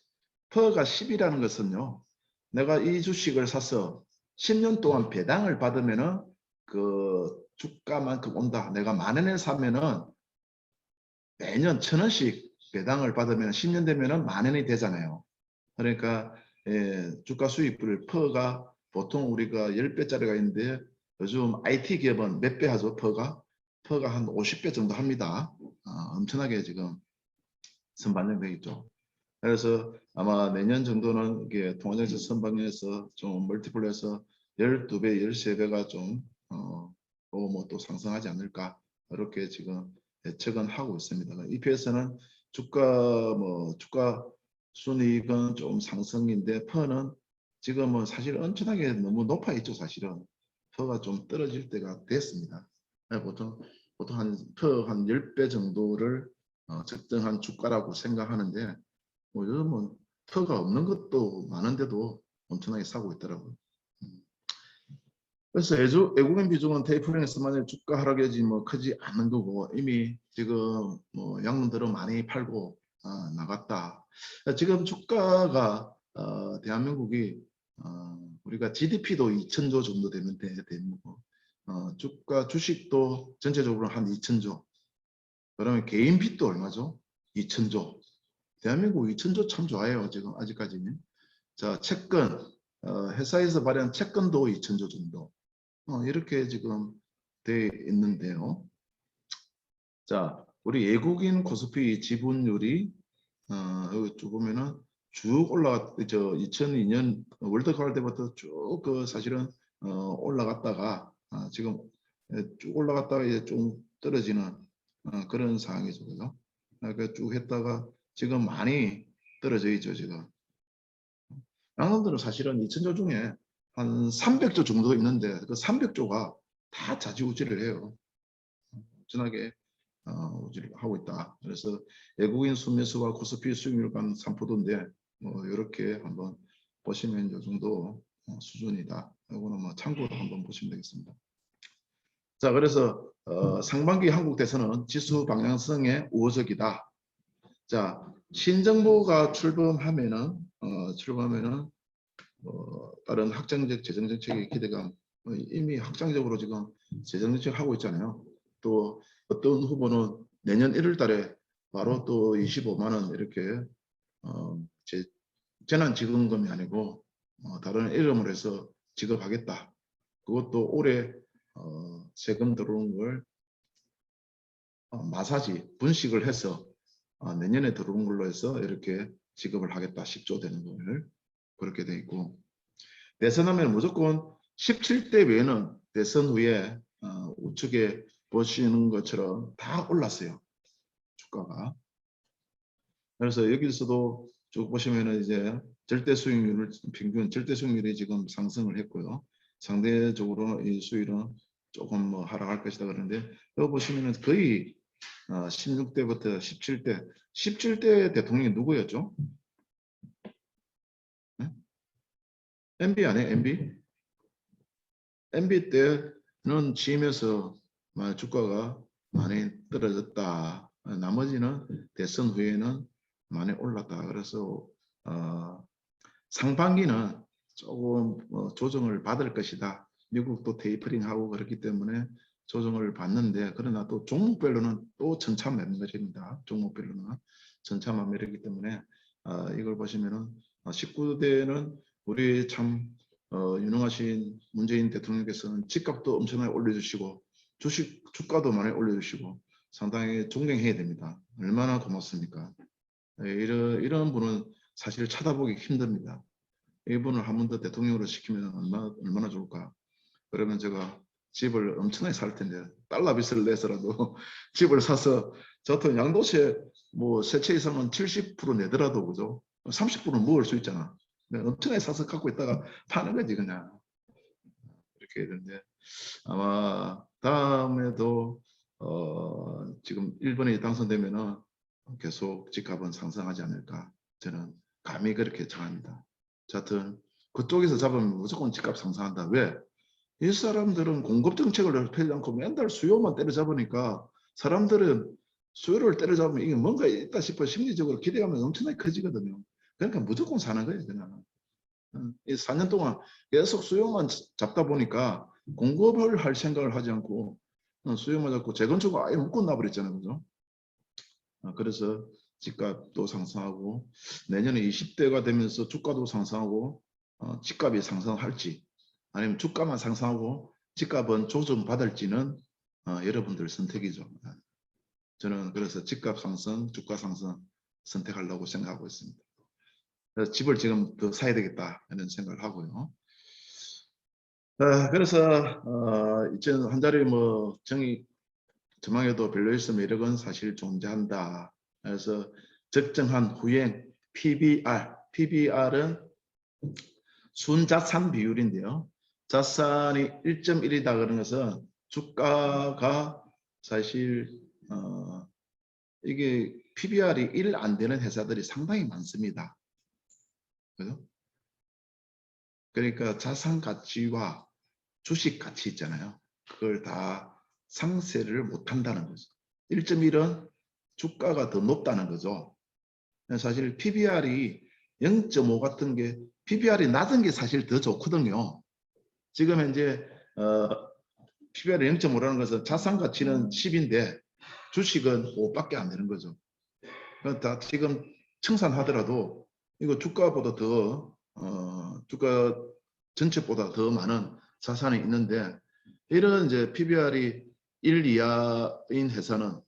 퍼가 10이라는 것은요. 내가 이 주식을 사서 10년 동안 배당을 받으면은 그 주가만큼 온다. 내가 10,000원에 사면은 매년 1,000원씩 배당을 받으면 10년 되면은 10,000원이 되잖아요. 그러니까 주가 수익률 퍼가 보통 우리가 10배짜리가 있는데 요즘 IT 기업은 몇 배 하죠? 퍼가 한 50배 정도 합니다. 엄청나게 지금 선반영되어 있죠. 그래서 아마 내년 정도는 이게 통화정책 선반영에서 좀 멀티플레이해서 12배, 13배가 좀 뭐 또 상승하지 않을까 이렇게 지금 예측은 하고 있습니다. EPS는 주가 순이익은 좀 상승인데 퍼는 지금은 사실 엄청나게 너무 높아 있죠. 사실은 퍼가 좀 떨어질 때가 됐습니다. 보통 한 10배 정도를 적정한 주가라고 생각하는데 뭐 요즘은 터가 없는 것도 많은데도 엄청나게 사고 있더라고요. 그래서 외국인 비중은 테이퍼링에서만 주가 하락이 뭐 크지 않는 거고 이미 지금 뭐 양론들은 많이 팔고 나갔다. 지금 주가가 대한민국이 우리가 GDP도 2천조 정도 되는 거고 주가 주식도 전체적으로 한 2천조. 그러면 개인 빚도 얼마죠? 2천조. 대한민국 2천조 참 좋아요. 지금 아직까지는. 자, 채권 회사에서 발행한 채권도 2천조 정도. 이렇게 지금 돼 있는데요. 자, 우리 외국인 코스피 지분율이 여기 쭉 보면은 쭉 올라갔. 2002년 월드 가을 때부터 쭉 사실은 올라갔다가 지금 쭉 올라갔다가 이제 좀 떨어지는 그런 상황이죠, 그죠? 그러니까 쭉 했다가 지금 많이 떨어져 있죠, 지금. 양놈들은 사실은 2천조 중에 한 300조 정도 있는데 그 300조가 다 좌지우지를 해요. 엄청나게 우지를 하고 있다. 그래서 외국인 순매수와 코스피 수익률 간 산포도인데 뭐 이렇게 한번 보시면 이 정도 수준이다. 이거는 뭐 참고로 한번 보시면 되겠습니다. 자, 그래서 상반기 한국 대선은 지수 방향성에 우호적이다. 자, 신정부가 출범하면은 다른 확장적 재정정책의 기대감 이미 확장적으로 지금 재정정책 하고 있잖아요. 또 어떤 후보는 내년 1월 달에 바로 또 25만 원 이렇게 재난지원금이 아니고 다른 이름을 해서 지급하겠다. 그것도 올해 세금 들어오는 걸 마사지 분식을 해서 내년에 들어온 걸로 해서 이렇게 지급을 하겠다. 10조 되는 걸 그렇게 돼 있고 대선하면 무조건 17대 외에는 대선 후에 우측에 보시는 것처럼 다 올랐어요. 주가가. 그래서 여기서도 쭉 보시면은 이제 절대 수익률을 평균 절대 수익률이 지금 상승을 했고요. 상대적으로 이 수익은 조금 뭐 하락할 것이다 그러는데 여기 보시면은 거의 16대부터 17대 대통령이 누구였죠? 네? MB 아니에요? MB 때는 취임해서 주가가 많이 떨어졌다. 나머지는 대선 후에는 많이 올랐다. 그래서 상반기는 조금 조정을 받을 것이다. 미국도 테이퍼링하고 그렇기 때문에 조정을 받는데 그러나 또 종목별로는 또 천차만별입니다. 종목별로는 천차만별이기 때문에 이걸 보시면은 19대는 우리 참 유능하신 문재인 대통령께서는 집값도 엄청나게 올려주시고 주가도 많이 올려주시고 상당히 존경해야 됩니다. 얼마나 고맙습니까? 이런 분은 사실 쳐다보기 힘듭니다. 이분을 한 번 더 대통령으로 시키면 얼마나 좋을까. 그러면 제가 집을 엄청나게 살 텐데 달러 빚을 내서라도 집을 사서 저같은 양도세 뭐 세채 이상은 70% 내더라도 그죠? 30%는 먹을 수 있잖아. 엄청나게 사서 갖고 있다가 파는 거지 그냥. 이렇게 되는데 아마 다음에도 지금 1번이 당선되면은 계속 집값은 상승하지 않을까 저는 감히 그렇게 정합니다. 하여튼 그쪽에서 잡으면 무조건 집값 상승한다. 왜? 이 사람들은 공급 정책을 펴지 않고 맨날 수요만 때려잡으니까 사람들은 수요를 때려잡으면 이게 뭔가 있다 싶어 심리적으로 기대감이 엄청나게 커지거든요. 그러니까 무조건 사는 거예요. 그냥. 이 4년 동안 계속 수요만 잡다 보니까 공급을 할 생각을 하지 않고 수요만 잡고 재건축을 아예 묶어 놔버렸잖아요. 그죠? 그래서 집값도 상승하고 내년에 20대가 되면서 주가도 상승하고 집값이 상승할지 아니면 주가만 상승하고 집값은 조정받을지는 여러분들 선택이죠. 저는 그래서 집값 상승, 주가 상승 선택하려고 생각하고 있습니다. 그래서 집을 지금 더 사야 되겠다 이런 생각을 하고요. 그래서 이제는 한 자리 뭐 전망에도 밸류에이션 매력은 사실 존재한다. 그래서 적정한 후행 PBR은 순자산 비율인데요. 자산이 1.1이다 그런 것은 주가가 사실 이게 PBR이 1 안 되는 회사들이 상당히 많습니다. 그죠? 그러니까 자산 가치와 주식 가치 있잖아요. 그걸 다 상쇄를 못 한다는 거죠. 1.1은 주가가 더 높다는 거죠. 사실 PBR이 0.5 같은 게 PBR이 낮은 게 사실 더 좋거든요. 지금 현재 PBR이 0.5라는 것은 자산 가치는 10인데 주식은 5밖에 안 되는 거죠. 그러니까 지금 청산하더라도 이거 주가보다 더 주가 전체보다 더 많은 자산이 있는데 이런 이제 PBR이 1 이하인 회사는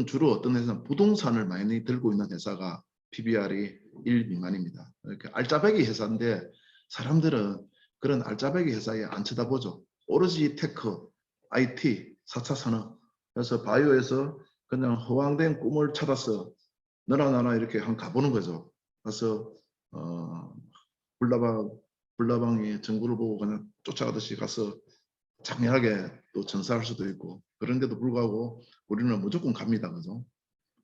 주로 어떤 회사는 부동산을 많이 들고 있는 회사가 PBR이 1 미만입니다. 이렇게 알짜배기 회사인데 사람들은 그런 알짜배기 회사에 안 쳐다보죠. 오로지 테크, IT, 4차 산업. 그래서 바이오에서 그냥 허황된 꿈을 찾아서 너나 나나 이렇게 한 가보는 거죠. 그래서 불나방이 전구를 보고 그냥 쫓아가듯이 가서 장렬하게 또 전사할 수도 있고 그런데도 불구하고 우리는 무조건 갑니다. 그죠?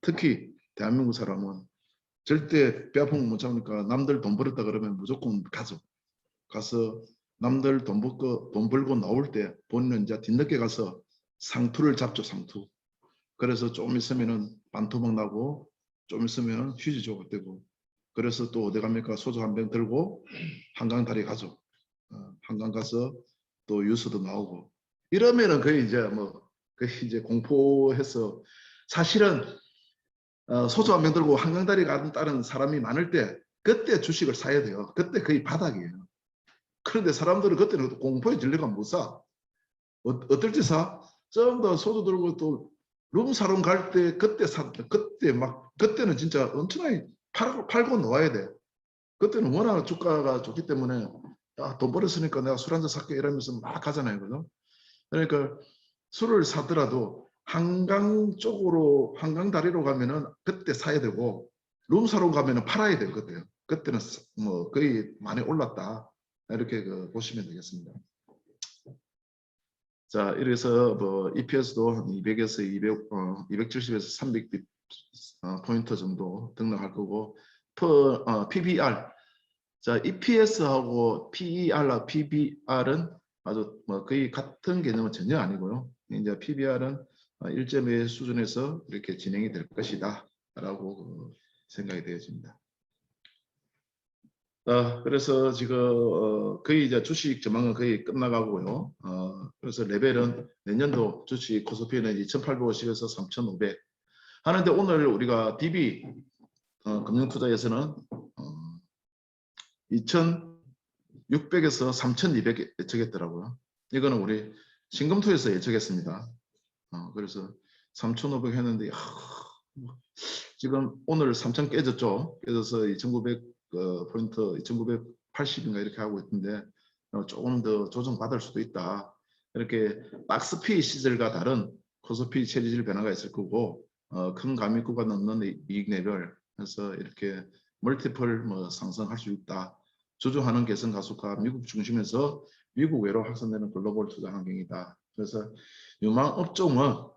특히 대한민국 사람은 절대 배 아픈 거 못 참으니까 남들 돈 벌었다 그러면 무조건 가죠. 가서 남들 돈 벌고 나올 때 본인은 이제 뒤늦게 가서 상투를 잡죠. 상투. 그래서 좀 있으면은 반토막 나고 좀 있으면 휴지 조각 되고 그래서 또 어디 갑니까? 소주 한 병 들고 한강 다리 가죠. 한강 가서 또 뉴스도 나오고 이러면은 거의 이제 거의 이제 공포해서 사실은 소주 한 병 들고 한강 다리 가는 다른 사람이 많을 때 그때 주식을 사야 돼요. 그때 거의 바닥이에요. 그런데 사람들은 그때는 공포에 질려가 못 사. 어떨 때 사? 좀 더 소주 들고 또 룸사롱 갈 때 그때 그때는 진짜 엄청나게 팔고 놓아야 돼. 그때는 워낙 주가가 좋기 때문에 돈 벌었으니까 내가 술 한잔 살게 이러면서 막 가잖아요. 그죠? 그러니까 술을 사더라도 한강 쪽으로 한강 다리로 가면은 그때 사야 되고 룸사롱 가면은 팔아야 돼요. 그때는 뭐 거의 많이 올랐다. 이렇게 보시면 되겠습니다. 자, 이래서 EPS도 한 200에서 270에서 300 포인트 정도 등록할 거고, PBR. 자, EPS하고 PER나 PBR은 아주 거의 같은 개념은 전혀 아니고요. 이제 PBR은 1.2 수준에서 이렇게 진행이 될 것이다 라고 생각이 되어집니다. 그래서 지금 거의 이제 주식 전망은 거의 끝나가고요. 그래서 레벨은 내년도 주식 코스피는 2,850에서 3,500 하는데 오늘 우리가 DB 금융투자에서는 2,600에서 3,200 예측했더라고요. 이거는 우리 신금투에서 예측했습니다. 그래서 3,500 했는데 지금 오늘 3,000 깨졌죠. 깨져서 2,900 포인트 2,980인가 이렇게 하고 있는데 조금 더 조정받을 수도 있다. 이렇게 박스피 시절과 다른 코스피 체질 변화가 있을 거고 큰 감익구가 넘는 이익 레벨 그래서 이렇게 멀티플 상승할 수 있다. 주저하는 개선 가속화 미국 중심에서 미국 외로 확산되는 글로벌 투자 환경이다. 그래서 유망 업종은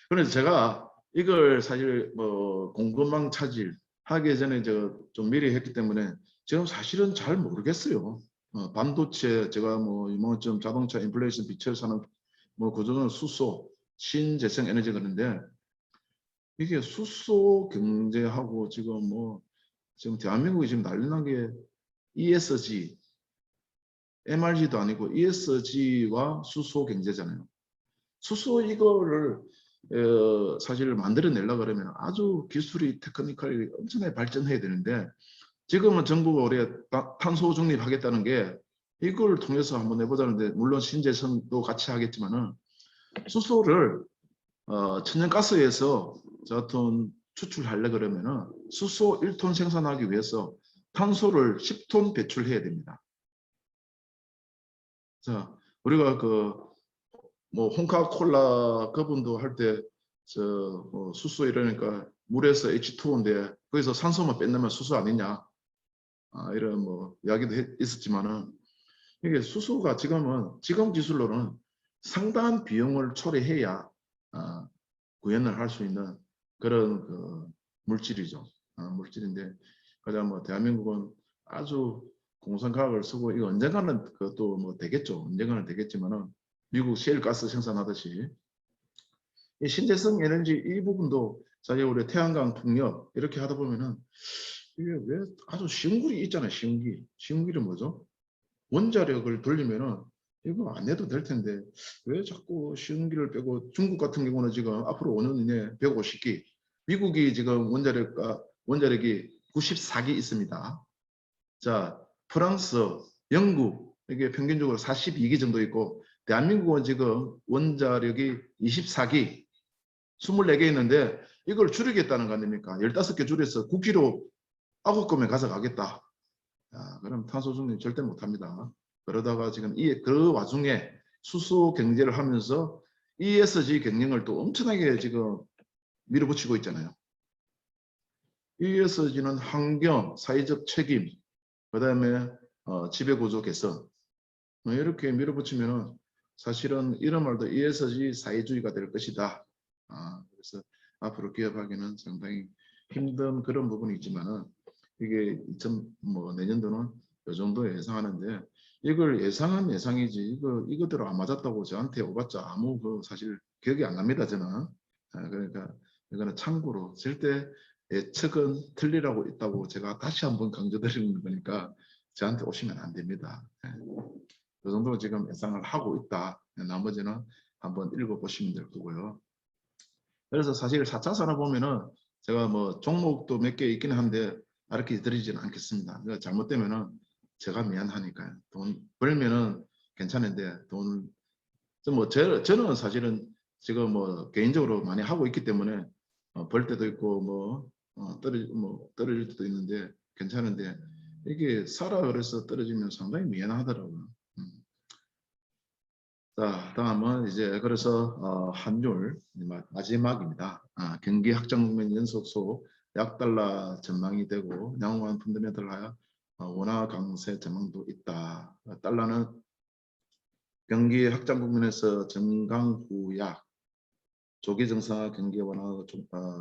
그래서 제가 이걸 사실 공급망 차질 하기 전에 좀 미리 했기 때문에 지금 사실은 잘 모르겠어요. 반도체 제가 이만큼 자동차 인플레이션 빛을 사는 그중은 수소, 신재생 에너지 그런데 이게 수소 경제하고 지금 대한민국이 지금 난리 난 게 ESG, MRG도 아니고 ESG와 수소 경제잖아요. 수소 이거를 사실 만들어내려고 그러면 아주 기술이 테크니컬이 엄청나게 발전해야 되는데 지금은 정부가 우리가 탄소 중립하겠다는 게 이걸 통해서 한번 해보자는데 물론 신재생도 같이 하겠지만은 수소를 천연가스에서 저톤 추출하려 그러면은 수소 1톤 생산하기 위해서 탄소를 10톤 배출해야 됩니다. 자, 우리가 홍카콜라 그분도 할 때 수소 이러니까 물에서 H2O인데 거기서 산소만 뺏으면 수소 아니냐 이런 이야기도 있었지만은 이게 수소가 지금 기술로는 상당한 비용을 초래해야 구현을 할 수 있는 그런 그 물질이죠. 물질인데 가장 뭐 대한민국은 아주 공상과학을 쓰고 이거 언젠가는 그것도 뭐 되겠죠. 언젠가는 되겠지만은 미국 셰일가스 생산하듯이 이 신재생 에너지 이 부분도 사실 우리 태양광 풍력 이렇게 하다 보면은 이게 왜 아주 쉬운 길이 있잖아요. 쉬운 길은 뭐죠? 원자력을 돌리면은 이거 안 해도 될 텐데 왜 자꾸 쉬운 길을 빼고 중국 같은 경우는 지금 앞으로 5년 이내 150기 미국이 지금 원자력이 94기 있습니다. 자, 프랑스, 영국 이게 평균적으로 42기 정도 있고 대한민국은 지금 원자력이 24기 24개 있는데 이걸 줄이겠다는 거 아닙니까? 15개 줄여서 9기로 9건에 가져가겠다. 그럼 탄소 중립 절대 못합니다. 그러다가 지금 그 와중에 수소 경제를 하면서 ESG 경영을 또 엄청나게 지금 밀어붙이고 있잖아요. ESG는 환경, 사회적 책임, 그 다음에 지배구조 개선 이렇게 밀어붙이면은 사실은 이런 말도 ESG 사회주의가 될 것이다. 그래서 앞으로 기업하기는 상당히 힘든 그런 부분이 있지만은 이게 뭐 내년도는 이 정도 예상하는데 이걸 예상한 예상이지 이거대로 안 맞았다고 저한테 오봤자 아무 사실 기억이 안 납니다 저는. 그러니까 이거는 참고로 절대 예측은 틀리라고 있다고 제가 다시 한번 강조드리는 거니까 저한테 오시면 안 됩니다. 그 정도 지금 예상을 하고 있다. 나머지는 한번 읽어보시면 될 거고요. 그래서 사실 4차 산업 보면은 제가 뭐 종목도 몇 개 있긴 한데 가르쳐 드리지는 않겠습니다. 그러니까 잘못되면은 제가 미안하니까요. 돈 벌면은 괜찮은데 저는 사실은 지금 뭐 개인적으로 많이 하고 있기 때문에 벌 때도 있고 떨어질 때도 있는데 괜찮은데 이게 사라 그래서 떨어지면 상당히 미안하더라고요. 자, 다음은 이제 그래서 환율 마지막입니다. 경기 확장 국면 연속소 약달러 전망이 되고 양호한 펀더멘털 하여 원화 강세 전망도 있다. 달러는 경기 확장 국면에서 정강 후약 조기 정상화 경기 완화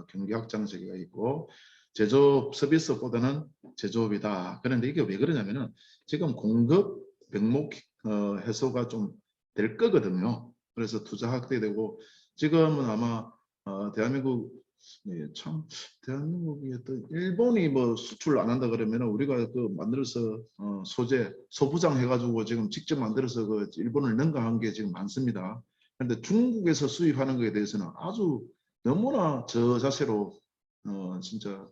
경기 확장 세계가 있고 제조업 서비스보다는 제조업이다. 그런데 이게 왜 그러냐면은 지금 공급 병목 해소가 좀 될 거거든요. 그래서 투자 확대되고 지금은 아마 대한민국 참 대한민국이 어떤 일본이 뭐 수출 안 한다 그러면 우리가 그 만들어서 소재 소부장 해가지고 지금 직접 만들어서 그 일본을 능가한 게 지금 많습니다. 그런데 중국에서 수입하는 것에 대해서는 아주 너무나 저자세로 진짜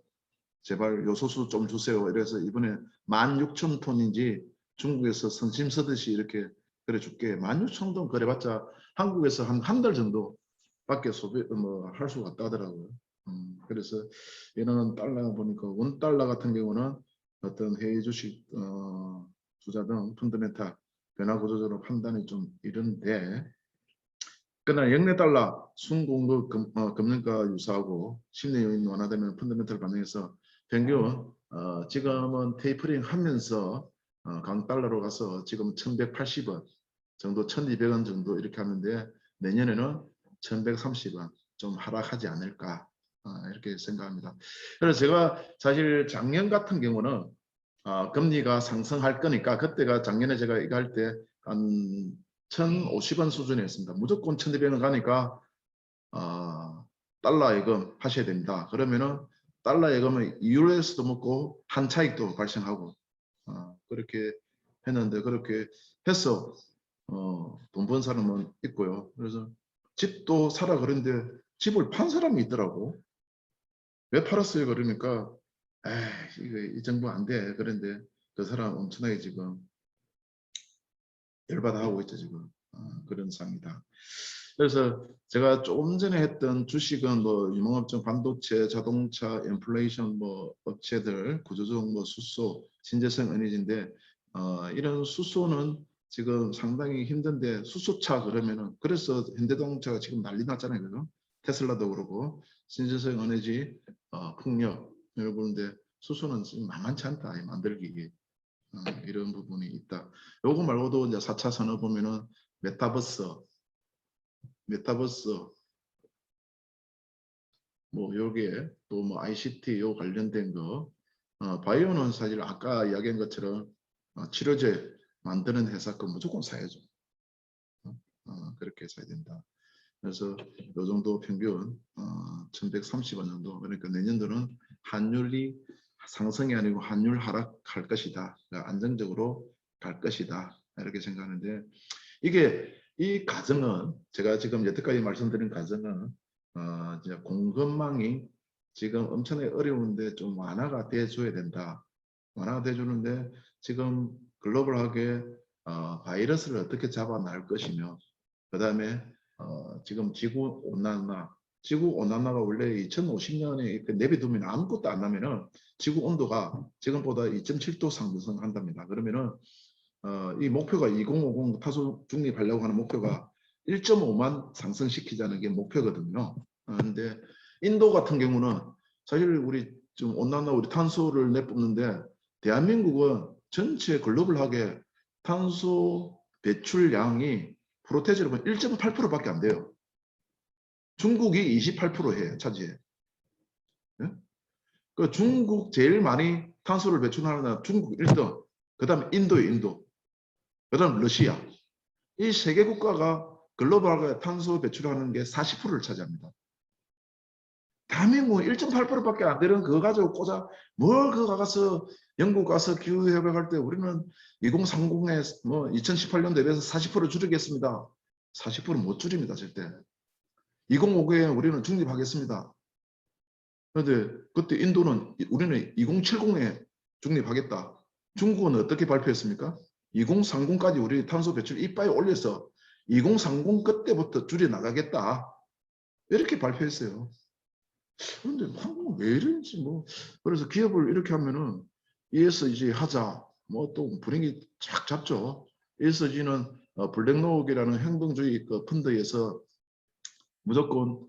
제발 요소수 좀 주세요. 이래서 이번에 16,000톤인지 중국에서 선심 서듯이 이렇게 그래 줄게. 16,000톤 그래봤자 한국에서 한 달 정도밖에 소비 할 수가 없다 하더라고요. 그래서 이런 달러 보니까 원 달러 같은 경우는 어떤 해외 주식 투자 등 펀더멘탈 변화 구조적으로 판단이 좀 이른데 그러나 영내 달러 순공급 금융가 유사하고 심리 요인 완화되면 펀더멘털 반응에서 평균 지금은 테이퍼링 하면서 강 달러로 가서 지금 1180원 정도 1200원 정도 이렇게 하는데 내년에는 1130원 좀 하락하지 않을까 이렇게 생각합니다. 그래서 제가 사실 작년 같은 경우는 금리가 상승할 거니까 그때가 작년에 제가 이거 할 때 한 1,050원 수준이었습니다. 무조건 1,200원 가니까 달러 예금 하셔야 됩니다. 그러면은 달러 예금은 유로에서도 먹고 한 차익도 발생하고 그렇게 했는데 그렇게 해서 돈 번 사람은 있고요. 그래서 집도 사라 그랬는데 집을 판 사람이 있더라고. 왜 팔았어요? 그러니까 에이 이거 이 정도 안 돼. 그런데 그 사람 엄청나게 지금 열받아 하고 있죠 지금. 그런 상황이다. 그래서 제가 조금 전에 했던 주식은 뭐 유망업종 반도체, 자동차, 인플레이션 뭐 업체들 구조적 뭐 수소, 신재생 에너지인데 이런 수소는 지금 상당히 힘든데 수소차 그러면은 그래서 현대자동차가 지금 난리 났잖아요. 그죠? 테슬라도 그러고 신재생 에너지 풍력 이런 보는데 수소는 지금 만만치 않다 만들기. 이런 부분이 있다. 요거 말고도 이제 4차 산업 보면은 메타버스 뭐 요게 또 뭐 ICT 요 관련된 거 바이오는 사실 아까 이야기한 것처럼 치료제 만드는 회사 거 무조건 사야죠. 그렇게 사야 된다. 그래서 요 정도 평균 1130원 정도, 그러니까 내년도는 환율이 상승이 아니고 환율 하락할 것이다. 그러니까 안정적으로 갈 것이다. 이렇게 생각하는데, 이게 이 가정은 제가 지금 여태까지 말씀드린 가정은 이제 공급망이 지금 엄청나게 어려운데 좀 완화가 돼줘야 된다. 완화가 돼주는데 지금 글로벌하게 바이러스를 어떻게 잡아낼 것이며, 그 다음에 지금 지구 온난화가 원래 2050년에 내비두면 아무것도 안 나면은 지구 온도가 지금보다 2.7도 상승한답니다. 그러면은 이 목표가 2050 탄소 중립하려고 하는 목표가 1.5만 상승시키자는 게 목표거든요. 그런데 인도 같은 경우는 사실 우리 좀 온난화 우리 탄소를 내뿜는데 대한민국은 전체 글로벌하게 탄소 배출량이 프로테지로 보면 1.8%밖에 안 돼요. 중국이 28%해 차지해. 네? 그 중국 제일 많이 탄소를 배출하는 나라 중국 1등, 그 다음에 인도, 그 다음 러시아. 이 세 개 국가가 글로벌하게 탄소 배출하는 게 40%를 차지합니다. 대한민국은 1.8%밖에 안 되는 그거 가지고 뭘 그거 가서 영국 가서 기후협약할 때 우리는 2030에 뭐 2018년 대비해서 40% 줄이겠습니다. 40%못 줄입니다, 절대. 2050에 우리는 중립하겠습니다. 그런데 그때 인도는 우리는 2070에 중립하겠다. 중국은 어떻게 발표했습니까? 2030까지 우리 탄소 배출 이빠이 올려서 2030 그때부터 줄여나가겠다. 이렇게 발표했어요. 그런데 한국은 왜 이런지 뭐. 그래서 기업을 이렇게 하면은 ESG 하자. 뭐 또 분위기 쫙 잡죠. ESG는 블랙록이라는 행동주의 그 펀드에서 무조건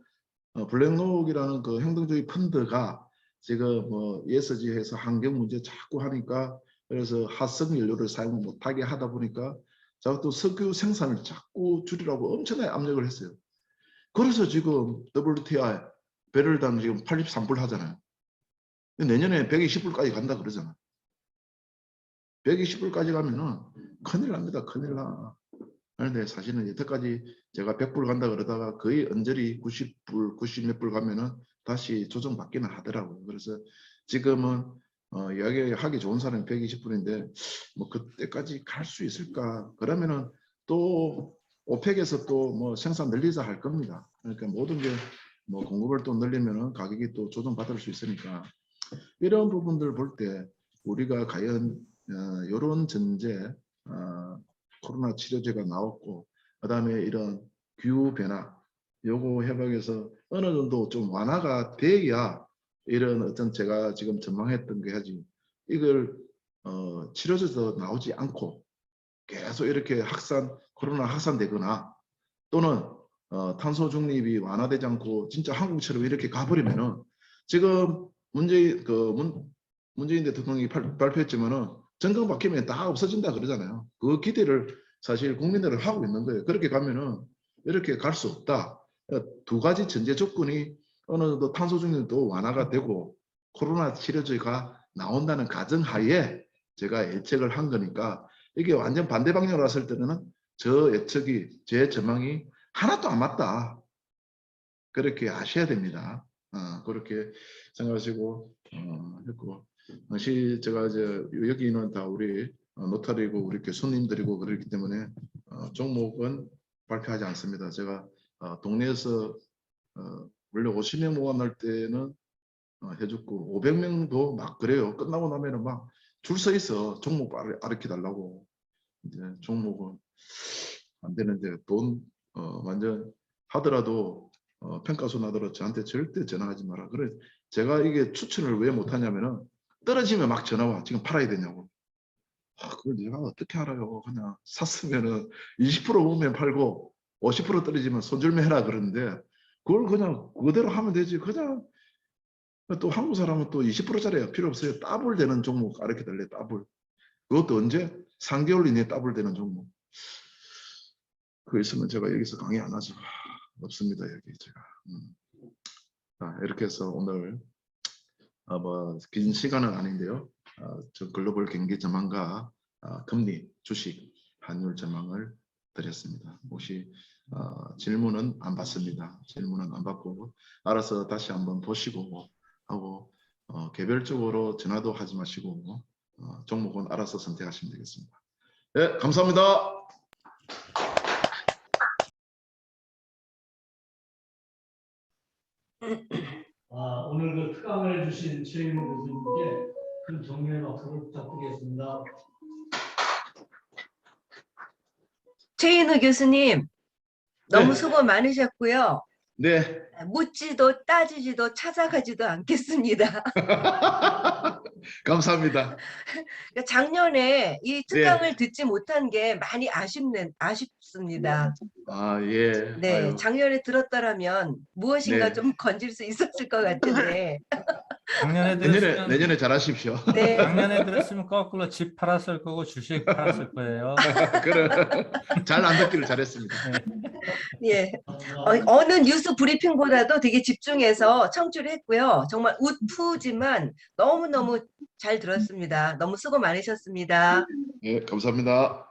블랙록이라는 그 행동주의 펀드가 지금 뭐 ESG에서 환경 문제 자꾸 하니까, 그래서 화석 연료를 사용 못하게 하다 보니까 자꾸 또 석유 생산을 자꾸 줄이라고 엄청나게 압력을 했어요. 그래서 지금 WTI 배럴당 지금 83불 하잖아요. 내년에 120불까지 간다 그러잖아. 120불까지 가면은 큰일 납니다. 큰일 나. 그런데 사실은 여태까지 제가 100불 간다 그러다가 거의 언저리 90불, 90 몇 불 가면은 다시 조정받기는 하더라고요. 그래서 지금은 이야기하기 좋은 사람이 120불인데 뭐 그때까지 갈 수 있을까? 그러면은 또 오펙에서 또 뭐 생산 늘리자 할 겁니다. 그러니까 모든 게 뭐 공급을 또 늘리면은 가격이 또 조정받을 수 있으니까, 이런 부분들 볼 때 우리가 과연 이런 전제 코로나 치료제가 나왔고, 그 다음에 이런 기후 변화 요거 해박에서 어느 정도 좀 완화가 돼야 이런 어떤 제가 지금 전망했던 게 하지, 이걸 치료제도 나오지 않고 계속 이렇게 코로나 확산되거나 또는 탄소 중립이 완화되지 않고 진짜 한국처럼 이렇게 가버리면은, 지금 문재인 대통령이 발표했지만은 정권 바뀌면 다 없어진다 그러잖아요. 그 기대를 사실 국민들은 하고 있는 거예요. 그렇게 가면은 이렇게 갈 수 없다. 두 가지 전제 조건이 어느 정도 탄소 중립도 완화가 되고 코로나 치료제가 나온다는 가정하에 제가 예측을 한 거니까, 이게 완전 반대 방향으로 왔을 때는 제 전망이 하나도 안 맞다. 그렇게 아셔야 됩니다. 그렇게 생각하시고 했고, 사실 제가 이제 여기는 다 우리 노타리고 우리 교수님들이고 그렇기 때문에 종목은 발표하지 않습니다. 제가 동네에서 원래 50명 모아날 때는 해줬고 500명도 막 그래요. 끝나고 나면은 막 줄 서 있어. 종목 알려 달라고. 이제 종목은 안 되는데 돈 완전 하더라도 평가소 나더라도 저한테 절대 전화하지 마라. 그래 제가 이게 추천을 왜 못하냐면은 떨어지면 막 전화와. 지금 팔아야 되냐고. 그걸 내가 어떻게 알아요. 그냥 샀으면은 20% 오르면 팔고 50% 떨어지면 손절매 해라 그러는데, 그걸 그냥 그대로 하면 되지. 그냥 또 한국 사람은 또 20%짜리 필요 없어요. 더블 되는 종목 가르쳐 달래. 더블. 그것도 언제? 3개월 이내에 더블되는 종목. 그거 있으면 제가 여기서 강의 안 하죠. 없습니다, 여기 제가. 자, 이렇게 해서 오늘 긴 시간은 아닌데요. 저 글로벌 경기 전망과 금리, 주식, 환율 전망을 드렸습니다. 혹시 질문은 안 받습니다. 질문은 안 받고 알아서 다시 한번 보시고 하고 개별적으로 전화도 하지 마시고 종목은 알아서 선택하시면 되겠습니다. 네, 감사합니다. 오늘 그 특강을 해주신 최인호 교수님께 큰 격려의 박수를 부탁드리겠습니다. 최인우 교수님, 너무 네. 수고 많으셨고요. 네. 묻지도 따지지도 찾아가지도 않겠습니다. 감사합니다. 작년에 이 특강을 네. 듣지 못한 게 많이 아쉽습니다. 예. 네, 아유. 작년에 들었더라면 무엇인가 네. 좀 건질 수 있었을 것 같은데. 작년에 들었으면 내년에 잘하십시오. 네, 작년에 들었으면 거꾸로 집 팔았을 거고 주식 팔았을 거예요. 그래. 잘 안 듣기를 잘했습니다. 예. 어느 뉴스 브리핑보다도 되게 집중해서 청취를 했고요. 정말 웃프지만 너무너무 잘 들었습니다. 너무 수고 많으셨습니다. 예, 감사합니다.